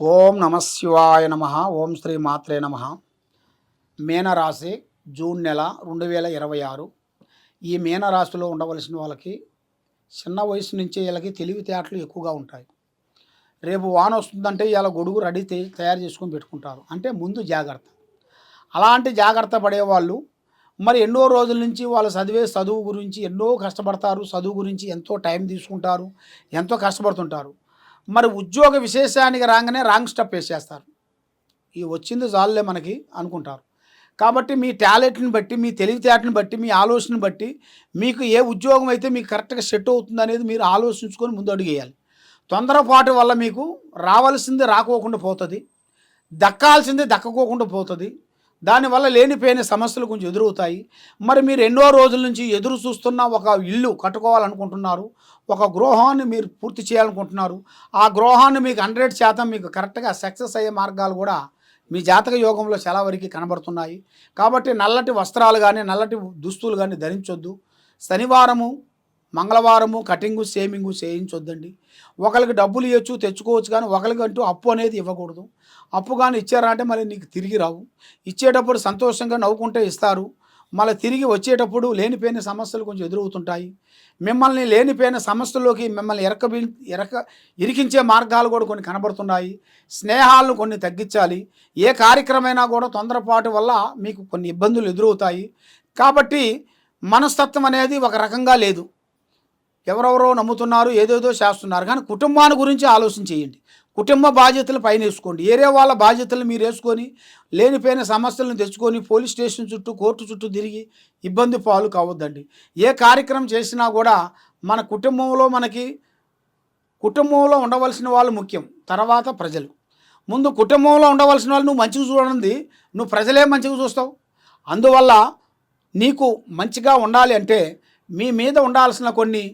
ఓం నమ శివాయ నమ. ఓం శ్రీ మాత్రే నమ. మీనరాశి జూన్ నెల 2026. ఈ మీనరాశిలో ఉండవలసిన వాళ్ళకి చిన్న వయసు నుంచే వీళ్ళకి తెలివితేటలు ఎక్కువగా ఉంటాయి. రేపు వాన వస్తుందంటే ఇలా గొడుగు రెడీ తయారు చేసుకొని పెట్టుకుంటారు. అంటే ముందు జాగ్రత్త. అలాంటి జాగ్రత్త పడేవాళ్ళు మరి ఎన్నో రోజుల నుంచి వాళ్ళు చదువు గురించి ఎన్నో కష్టపడతారు. చదువు గురించి ఎంతో టైం తీసుకుంటారు, ఎంతో కష్టపడుతుంటారు. మరి ఉద్యోగ విశేషానికి రాగానే రాంగ్ స్టెప్ వేసేస్తారు. ఈ వచ్చింది చాలులే మనకి అనుకుంటారు. కాబట్టి మీ టాలెంట్ని బట్టి, మీ తెలివితేటని బట్టి, మీ ఆలోచనని బట్టి మీకు ఏ ఉద్యోగం అయితే మీకు కరెక్ట్గా సెట్ అవుతుంది అనేది మీరు ఆలోచించుకొని ముందు అడుగేయాలి. తొందరపాటు వల్ల మీకు రావాల్సింది రాకోకుండా పోతుంది, దక్కాల్సింది దక్కకోకుండా పోతుంది. దానివల్ల లేనిపోయిన సమస్యలు కొంచెం ఎదురవుతాయి. మరి మీరు ఎన్నో రోజుల నుంచి ఎదురు చూస్తున్న ఒక ఇల్లు కట్టుకోవాలనుకుంటున్నారు, ఒక గృహాన్ని మీరు పూర్తి చేయాలనుకుంటున్నారు. ఆ గృహాన్ని మీకు 100% మీకు కరెక్ట్గా సక్సెస్ అయ్యే మార్గాలు కూడా మీ జాతక యోగంలో చాలా వరకు కనబడుతున్నాయి. కాబట్టి నల్లటి వస్త్రాలు కానీ నల్లటి దుస్తులు కానీ ధరించొద్దు. శనివారము మంగళవారము కటింగు షేమింగు చేయించొద్దండి. ఒకరికి డబ్బులు ఇవ్వచ్చు, తెచ్చుకోవచ్చు, కానీ ఒకరికంటూ అప్పు అనేది ఇవ్వకూడదు. అప్పు కానీ ఇచ్చారా అంటే మళ్ళీ నీకు తిరిగి రావు. ఇచ్చేటప్పుడు సంతోషంగా నవ్వుకుంటే ఇస్తారు, మళ్ళీ తిరిగి వచ్చేటప్పుడు లేనిపోయిన సమస్యలు కొంచెం ఎదురవుతుంటాయి. మిమ్మల్ని లేనిపోయిన సమస్యల్లోకి మిమ్మల్ని ఇరికించే మార్గాలు కూడా కొన్ని కనబడుతున్నాయి. స్నేహాలను కొన్ని తగ్గించాలి. ఏ కార్యక్రమైనా కూడా తొందరపాటు వల్ల మీకు కొన్ని ఇబ్బందులు ఎదురవుతాయి. కాబట్టి మనస్తత్వం అనేది ఒక రకంగా లేదు. ఎవరెవరో నమ్ముతున్నారు, ఏదేదో చేస్తున్నారు, కానీ కుటుంబాన్ని గురించి ఆలోచన చేయండి. కుటుంబ బాధ్యతలు పైన వేసుకోండి. ఏరే వాళ్ళ బాధ్యతలు మీరు వేసుకొని లేనిపోయిన సమస్యలను తెచ్చుకొని పోలీస్ స్టేషన్ చుట్టూ, కోర్టు చుట్టూ తిరిగి ఇబ్బంది పాలు కావద్దండి. ఏ కార్యక్రమం చేసినా కూడా మన కుటుంబంలో ఉండవలసిన వాళ్ళు ముఖ్యం, తర్వాత ప్రజలు. ముందు కుటుంబంలో ఉండవలసిన వాళ్ళు నువ్వు మంచిగా చూడండి, నువ్వు ప్రజలే మంచిగా చూస్తావు. అందువల్ల నీకు మంచిగా ఉండాలి అంటే మీ మీద ఉండాల్సిన కొన్ని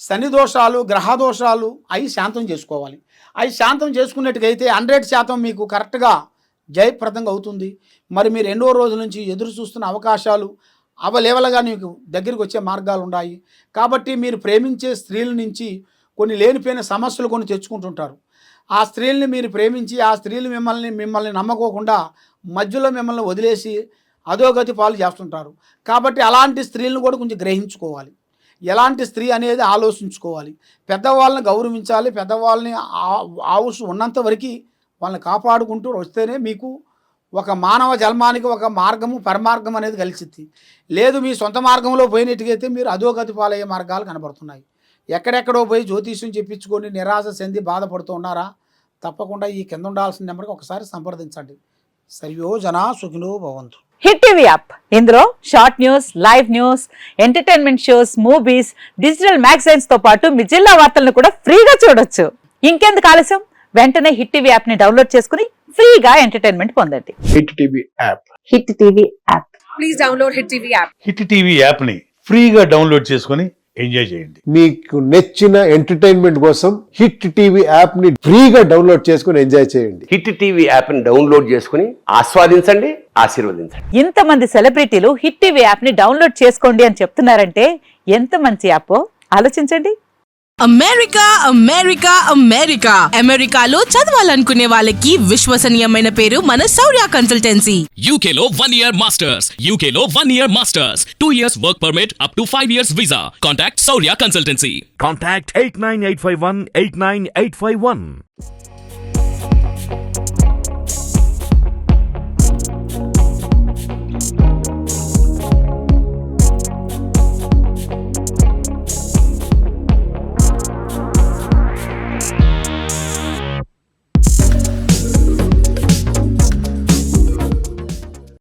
శని దోషాలు, గ్రహ దోషాలు అవి శాంతం చేసుకోవాలి. అవి శాంతం చేసుకున్నట్టుగైతే 100% మీకు కరెక్ట్గా జయప్రదంగా అవుతుంది. మరి మీరు ఎన్నో రోజుల నుంచి ఎదురు చూస్తున్న అవకాశాలు అవలేవలుగా మీకు దగ్గరికి వచ్చే మార్గాలు ఉన్నాయి. కాబట్టి మీరు ప్రేమించే స్త్రీల నుంచి కొన్ని లేనిపోయిన సమస్యలు కొన్ని తెచ్చుకుంటుంటారు. ఆ స్త్రీల్ని మీరు ప్రేమించి ఆ స్త్రీలు మిమ్మల్ని నమ్మకోకుండా మధ్యలో మిమ్మల్ని వదిలేసి అధోగతి పాలు చేస్తుంటారు. కాబట్టి అలాంటి స్త్రీలను కూడా కొంచెం గ్రహించుకోవాలి. ఎలాంటి స్త్రీ అనేది ఆలోచించుకోవాలి. పెద్దవాళ్ళని గౌరవించాలి. పెద్దవాళ్ళని ఆవుసు ఉన్నంత వరకు వాళ్ళని కాపాడుకుంటూ వస్తేనే మీకు ఒక మానవ జన్మానికి ఒక మార్గము, పరమార్గం అనేది కలిసిద్ది. లేదు మీ సొంత మార్గంలో పోయినట్టుగైతే మీరు అధోగతి పాలయ్యే మార్గాలు కనబడుతున్నాయి. ఎక్కడెక్కడో పోయి జ్యోతిష్యం చెప్పించుకొని నిరాశ చెంది బాధపడుతూ ఉన్నారా? తప్పకుండా ఈ కింద ఉండాల్సిన నెంబర్కి ఒకసారి సంప్రదించండి. సర్వో జనా సుఖినో భవంతు. హిట్ టీవీ యాప్, ఇందులో short news, live news, entertainment shows, movies, digital magazines తో పాటు మీ జిల్లా వార్తలను కూడా ఫ్రీగా చూడొచ్చు. ఇంకెందుకు ఆలస్యం, వెంటనే హిట్ టీవీ యాప్ ని డౌన్లోడ్ చేసుకుని ఫ్రీగా ఎంటర్టైన్మెంట్ పొందండి. Hit TV app. Hit TV app. Please download hit TV app. Hit TV app ని ఫ్రీగా డౌన్లోడ్ చేసుకుని ఎంజాయ్ చేయండి. మీకు నచ్చిన ఎంటర్టైన్మెంట్ కోసం హిట్ టీవీ యాప్ ని ఫ్రీగా డౌన్లోడ్ చేసుకుని ఎంజాయ్ చేయండి. హిట్ టీవీ యాప్ ని డౌన్లోడ్ చేసుకుని ఆస్వాదించండి, ఆశీర్వదించండి. ఇంతమంది సెలబ్రిటీలు హిట్ టీవీ యాప్ ని డౌన్లోడ్ చేసుకోండి అని చెప్తున్నారంటే ఎంత మంచి యాప్ ఆలోచించండి. అమెరికా అమెరికా అమెరికా అమెరికాలో చదవాలనుకునే వాళ్ళకి విశ్వసనీయమైన పేరు మన శౌర్య కన్సల్టెన్సీ. UK లో 1 year masters, UK లో 1 year masters, 2 years work permit up to 5 years visa. Contact Saurya Consultancy. Contact 89851 89851.